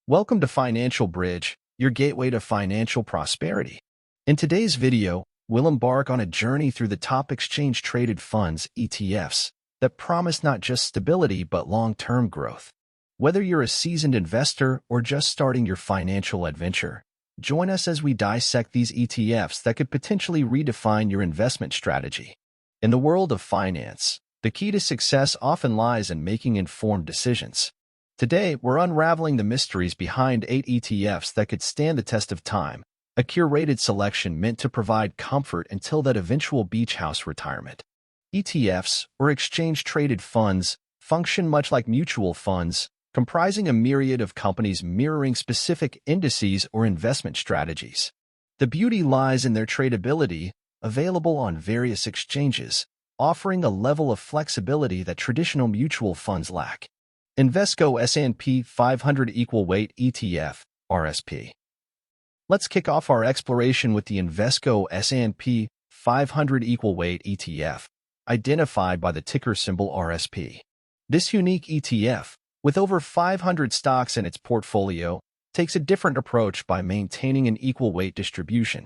Welcome to Financial Bridge, your gateway to financial prosperity. In today's video, we'll embark on a journey through the top exchange-traded funds, ETFs, that promise not just stability but long-term growth. Whether you're a seasoned investor or just starting your financial adventure, join us as we dissect these ETFs that could potentially redefine your investment strategy. In the world of finance, the key to success often lies in making informed decisions. Today, we're unraveling the mysteries behind 8 ETFs that could stand the test of time, a curated selection meant to provide comfort until that eventual beach house retirement. ETFs, or exchange-traded funds, function much like mutual funds, comprising a myriad of companies mirroring specific indices or investment strategies. The beauty lies in their tradability, available on various exchanges, offering a level of flexibility that traditional mutual funds lack. Invesco S&P 500 Equal Weight ETF, RSP. Let's kick off our exploration with the Invesco S&P 500 Equal Weight ETF, identified by the ticker symbol RSP. This unique ETF, with over 500 stocks in its portfolio, takes a different approach by maintaining an equal weight distribution.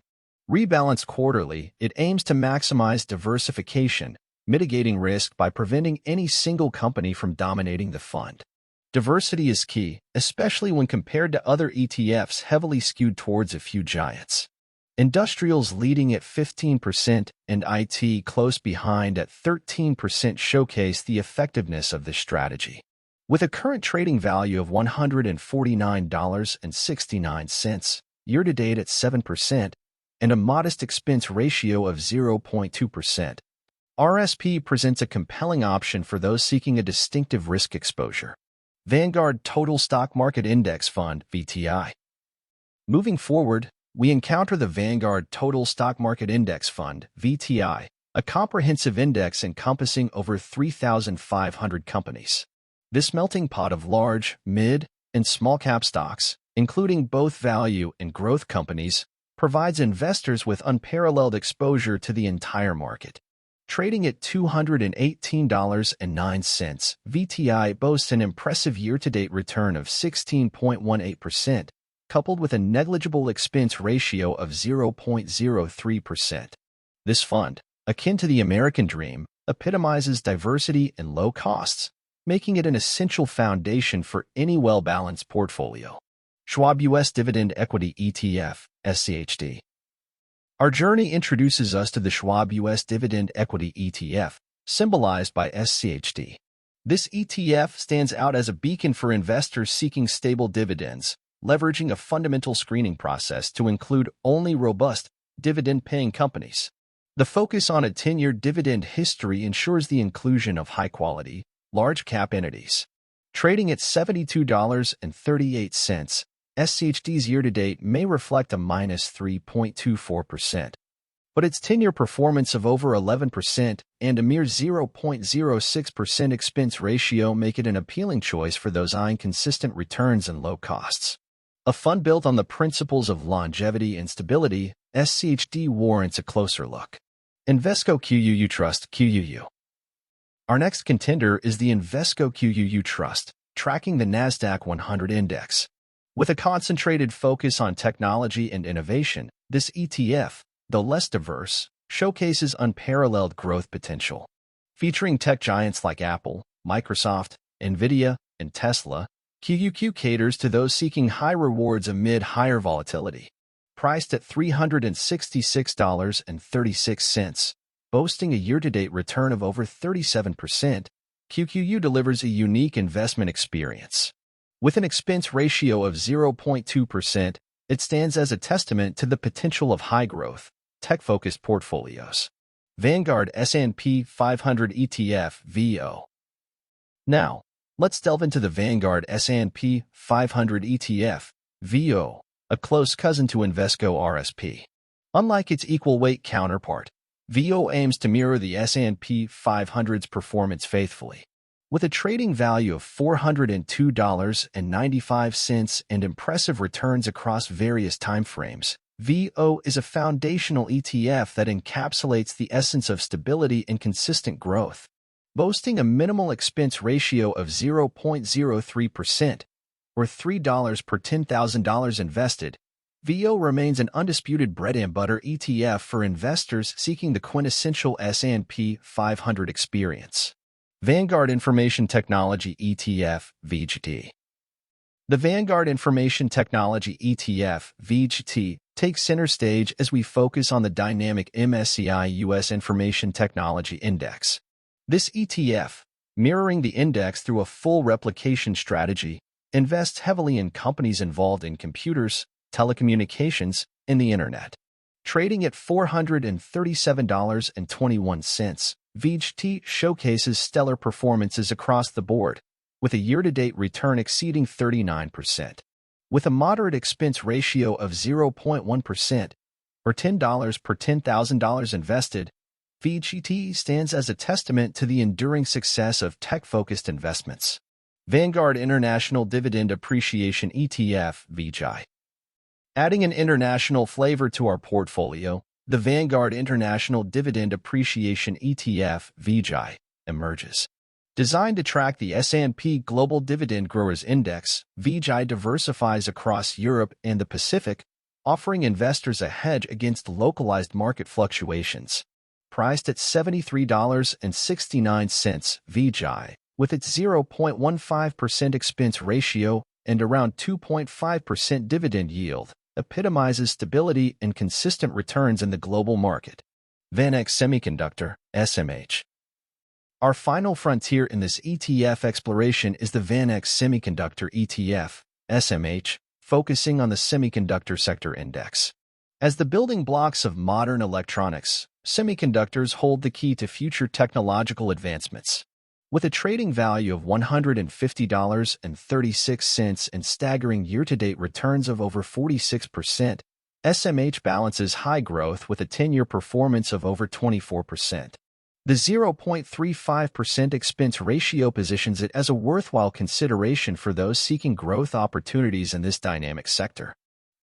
Rebalanced quarterly, it aims to maximize diversification, mitigating risk by preventing any single company from dominating the fund. Diversity is key, especially when compared to other ETFs heavily skewed towards a few giants. Industrials leading at 15% and IT close behind at 13% showcase the effectiveness of this strategy. With a current trading value of $149.69, year-to-date at 7%, and a modest expense ratio of 0.2%, RSP presents a compelling option for those seeking a distinctive risk exposure. Vanguard Total Stock Market Index Fund, VTI. Moving forward, we encounter the Vanguard Total Stock Market Index Fund, VTI, a comprehensive index encompassing over 3,500 companies. This melting pot of large, mid, and small-cap stocks, including both value and growth companies, provides investors with unparalleled exposure to the entire market. Trading at $218.09, VTI boasts an impressive year-to-date return of 16.18%, coupled with a negligible expense ratio of 0.03%. This fund, akin to the American dream, epitomizes diversity and low costs, making it an essential foundation for any well-balanced portfolio. Schwab U.S. Dividend Equity ETF, SCHD. Our journey introduces us to the Schwab U.S. Dividend Equity ETF, symbolized by SCHD. This ETF stands out as a beacon for investors seeking stable dividends, leveraging a fundamental screening process to include only robust, dividend-paying companies. The focus on a 10-year dividend history ensures the inclusion of high-quality, large-cap entities. Trading at $72.38, SCHD's year-to-date may reflect a minus 3.24%, but its 10-year performance of over 11% and a mere 0.06% expense ratio make it an appealing choice for those eyeing consistent returns and low costs. A fund built on the principles of longevity and stability, SCHD warrants a closer look. Invesco QUU Trust, QUU. Our next contender is the Invesco QUU Trust, tracking the NASDAQ 100 index. With a concentrated focus on technology and innovation, this ETF, though less diverse, showcases unparalleled growth potential. Featuring tech giants like Apple, Microsoft, NVIDIA, and Tesla, QUQ caters to those seeking high rewards amid higher volatility. Priced at $366.36, boasting a year-to-date return of over 37%, QQU delivers a unique investment experience. With an expense ratio of 0.2%, it stands as a testament to the potential of high-growth, tech-focused portfolios. Vanguard S&P 500 ETF, VO. Now, let's delve into the Vanguard S&P 500 ETF, VO, a close cousin to Invesco RSP. Unlike its equal-weight counterpart, VO aims to mirror the S&P 500's performance faithfully. With a trading value of $402.95 and impressive returns across various timeframes, VO is a foundational ETF that encapsulates the essence of stability and consistent growth. Boasting a minimal expense ratio of 0.03%, or $3 per $10,000 invested, VO remains an undisputed bread-and-butter ETF for investors seeking the quintessential S&P 500 experience. Vanguard Information Technology ETF VGT. The Vanguard Information Technology ETF VGT takes center stage as we focus on the dynamic MSCI US Information Technology Index. This ETF, mirroring the index through a full replication strategy, invests heavily in companies involved in computers, telecommunications, and the Internet. Trading at $437.21, VGT showcases stellar performances across the board, with a year-to-date return exceeding 39%. With a moderate expense ratio of 0.1%, or $10 per $10,000 invested, VGT stands as a testament to the enduring success of tech-focused investments. Vanguard International Dividend Appreciation ETF VGI. Adding an international flavor to our portfolio, the Vanguard International Dividend Appreciation ETF VGI emerges. Designed to track the S&P Global Dividend Growers Index, VGI diversifies across Europe and the Pacific, offering investors a hedge against localized market fluctuations. Priced at $73.69, VGI, with its 0.15% expense ratio and around 2.5% dividend yield, epitomizes stability and consistent returns in the global market. VanEck Semiconductor, SMH. Our final frontier in this ETF exploration is the VanEck Semiconductor ETF, SMH, focusing on the semiconductor sector index. As the building blocks of modern electronics, semiconductors hold the key to future technological advancements. With a trading value of $150.36 and staggering year-to-date returns of over 46%, SMH balances high growth with a 10-year performance of over 24%. The 0.35% expense ratio positions it as a worthwhile consideration for those seeking growth opportunities in this dynamic sector.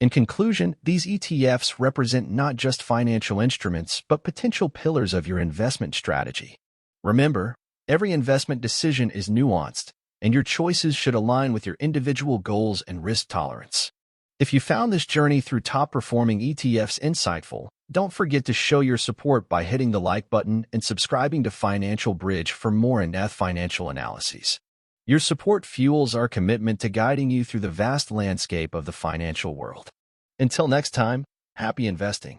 In conclusion, these ETFs represent not just financial instruments, but potential pillars of your investment strategy. Remember, every investment decision is nuanced, and your choices should align with your individual goals and risk tolerance. If you found this journey through top-performing ETFs insightful, don't forget to show your support by hitting the like button and subscribing to Financial Bridge for more in-depth financial analyses. Your support fuels our commitment to guiding you through the vast landscape of the financial world. Until next time, happy investing.